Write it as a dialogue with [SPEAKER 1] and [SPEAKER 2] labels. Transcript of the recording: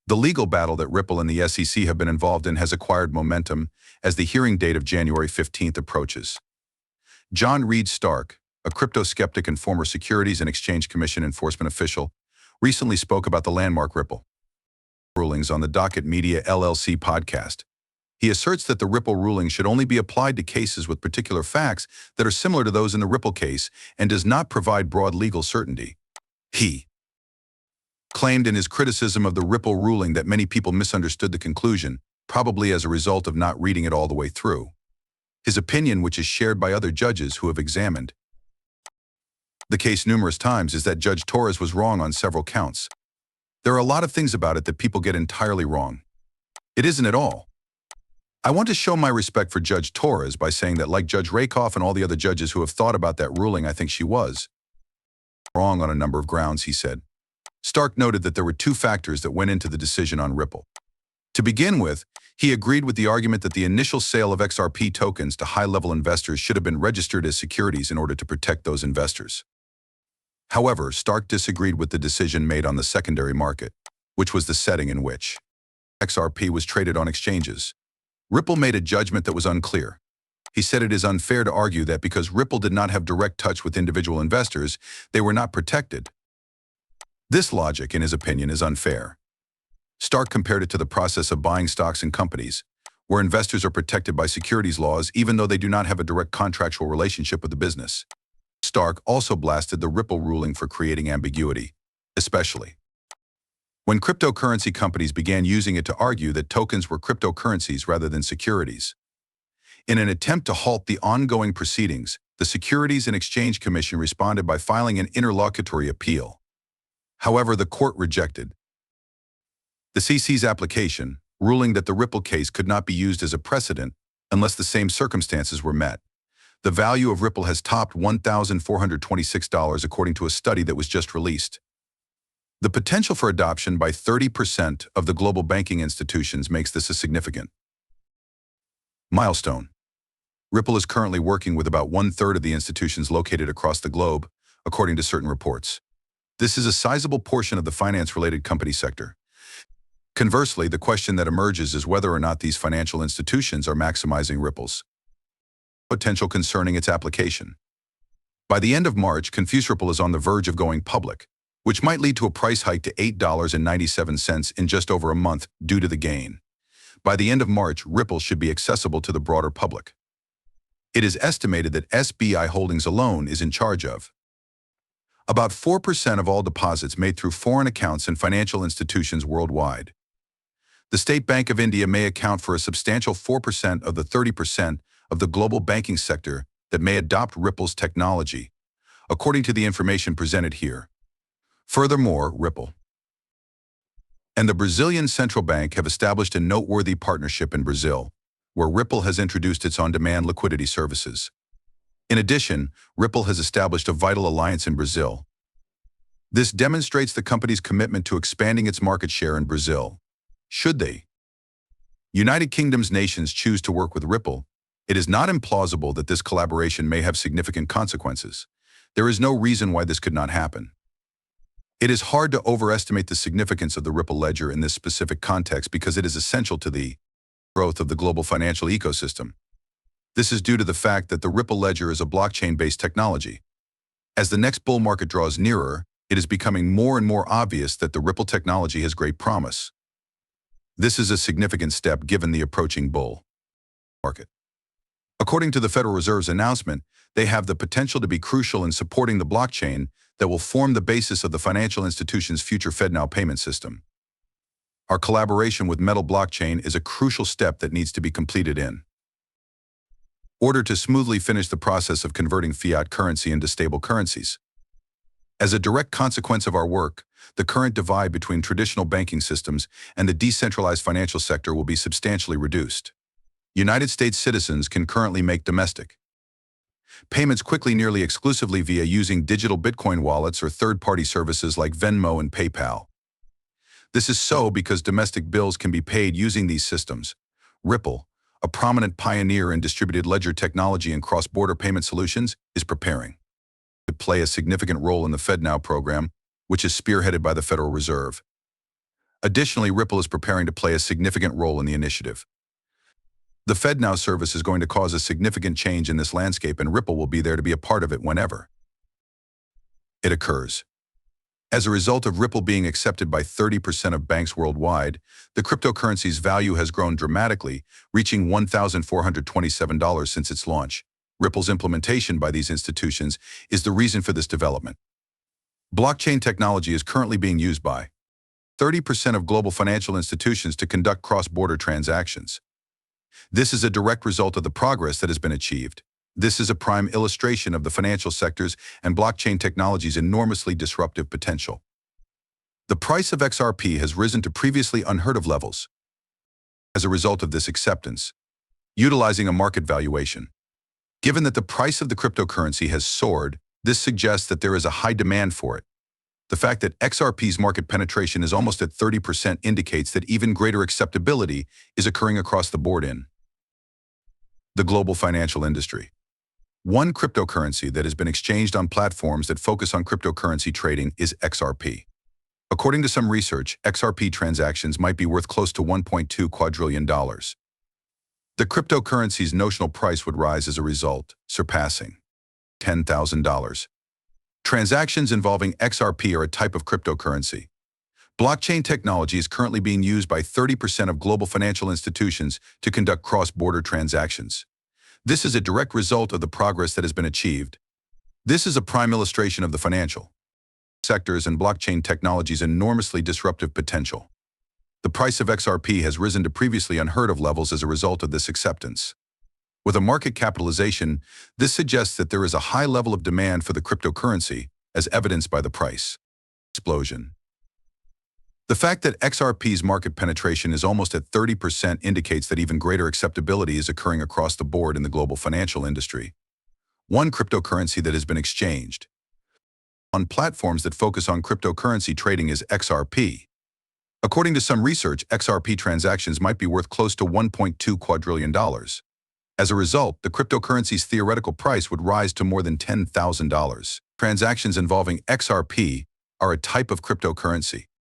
[SPEAKER 1] The legal battle that Ripple and the SEC have been involved in has acquired momentum as the hearing date of January 15th approaches. John Reed Stark, a crypto skeptic and former Securities and Exchange Commission enforcement official, recently spoke about the landmark Ripple rulings on the Docket Media LLC podcast. He asserts that the Ripple ruling should only be applied to cases with particular facts that are similar to those in the Ripple case and does not provide broad legal certainty. He claimed in his criticism of the Ripple ruling that many people misunderstood the conclusion, probably as a result of not reading it all the way through. His opinion, which is shared by other judges who have examined the case numerous times, is that Judge Torres was wrong on several counts. There are a lot of things about it that people get entirely wrong. It isn't at all. I want to show my respect for Judge Torres by saying that, like Judge Rakoff and all the other judges who have thought about that ruling, I think she was wrong on a number of grounds, he said. Stark noted that there were two factors that went into the decision on Ripple. To begin with, he agreed with the argument that the initial sale of XRP tokens to high-level investors should have been registered as securities in order to protect those investors. However, Stark disagreed with the decision made on the secondary market, which was the setting in which XRP was traded on exchanges. Ripple made a judgment that was unclear. He said it is unfair to argue that because Ripple did not have direct touch with individual investors, they were not protected. This logic, in his opinion, is unfair. Stark compared it to the process of buying stocks in companies, where investors are protected by securities laws even though they do not have a direct contractual relationship with the business. Stark also blasted the Ripple ruling for creating ambiguity, especially when cryptocurrency companies began using it to argue that tokens were cryptocurrencies rather than securities. In an attempt to halt the ongoing proceedings, the Securities and Exchange Commission responded by filing an interlocutory appeal. However, the court rejected the CC's application, ruling that the Ripple case could not be used as a precedent unless the same circumstances were met. The value of Ripple has topped $1,426 according to a study that was just released. The potential for adoption by 30% of the global banking institutions makes this a significant milestone. Ripple is currently working with about 1/3 of the institutions located across the globe, according to certain reports. This is a sizable portion of the finance-related company sector. Conversely, the question that emerges is whether or not these financial institutions are maximizing Ripple's potential concerning its application. By the end of March, Confuse Ripple is on the verge of going public, which might lead to a price hike to $8.97 in just over a month due to the gain. By the end of March, Ripple should be accessible to the broader public. It is estimated that SBI Holdings alone is in charge of about 4% of all deposits made through foreign accounts in financial institutions worldwide. The State Bank of India may account for a substantial 4% of the 30% of the global banking sector that may adopt Ripple's technology, according to the information presented here. Furthermore, Ripple and the Brazilian Central Bank have established a noteworthy partnership in Brazil, where Ripple has introduced its on-demand liquidity services. In addition, Ripple has established a vital alliance in Brazil. This demonstrates the company's commitment to expanding its market share in Brazil. Should the United Kingdom's nations choose to work with Ripple, it is not implausible that this collaboration may have significant consequences. There is no reason why this could not happen. It is hard to overestimate the significance of the Ripple ledger in this specific context because it is essential to the growth of the global financial ecosystem. This is due to the fact that the Ripple ledger is a blockchain-based technology. As the next bull market draws nearer, it is becoming more and more obvious that the Ripple technology has great promise. This is a significant step given the approaching bull market. According to the Federal Reserve's announcement, they have the potential to be crucial in supporting the blockchain that will form the basis of the financial institution's future FedNow payment system. Our collaboration with Metal Blockchain is a crucial step that needs to be completed in order to smoothly finish the process of converting fiat currency into stable currencies. As a direct consequence of our work, the current divide between traditional banking systems and the decentralized financial sector will be substantially reduced. United States citizens can currently make domestic payments quickly nearly exclusively via using digital Bitcoin wallets or third-party services like Venmo and PayPal. This is so because domestic bills can be paid using these systems. Ripple, a prominent pioneer in distributed ledger technology and cross-border payment solutions, is preparing to play a significant role in the FedNow program, which is spearheaded by the Federal Reserve. Additionally, Ripple is preparing to play a significant role in the initiative. The FedNow service is going to cause a significant change in this landscape, and Ripple will be there to be a part of it whenever it occurs. As a result of Ripple being accepted by 30% of banks worldwide, the cryptocurrency's value has grown dramatically, reaching $1,427 since its launch. Ripple's implementation by these institutions is the reason for this development. Blockchain technology is currently being used by 30% of global financial institutions to conduct cross-border transactions. This is a direct result of the progress that has been achieved. This is a prime illustration of the financial sector's and blockchain technology's enormously disruptive potential. The price of XRP has risen to previously unheard of levels as a result of this acceptance, utilizing a market valuation. Given that the price of the cryptocurrency has soared, this suggests that there is a high demand for it. The fact that XRP's market penetration is almost at 30% indicates that even greater acceptability is occurring across the board in the global financial industry. One cryptocurrency that has been exchanged on platforms that focus on cryptocurrency trading is XRP. According to some research, XRP transactions might be worth close to $1.2 quadrillion. The cryptocurrency's notional price would rise as a result, surpassing $10,000. Transactions involving XRP are a type of cryptocurrency. Blockchain technology is currently being used by 30% of global financial institutions to conduct cross-border transactions. This is a direct result of the progress that has been achieved. This is a prime illustration of the financial sectors and blockchain technology's enormously disruptive potential. The price of XRP has risen to previously unheard of levels as a result of this acceptance. With a market capitalization, this suggests that there is a high level of demand for the cryptocurrency, as evidenced by the price explosion. The fact that XRP's market penetration is almost at 30% indicates that even greater acceptability is occurring across the board in the global financial industry. One cryptocurrency that has been exchanged on platforms that focus on cryptocurrency trading is XRP. According to some research, XRP transactions might be worth close to $1.2 quadrillion. As a result, the cryptocurrency's theoretical price would rise to more than $10,000. Transactions involving XRP are a type of cryptocurrency.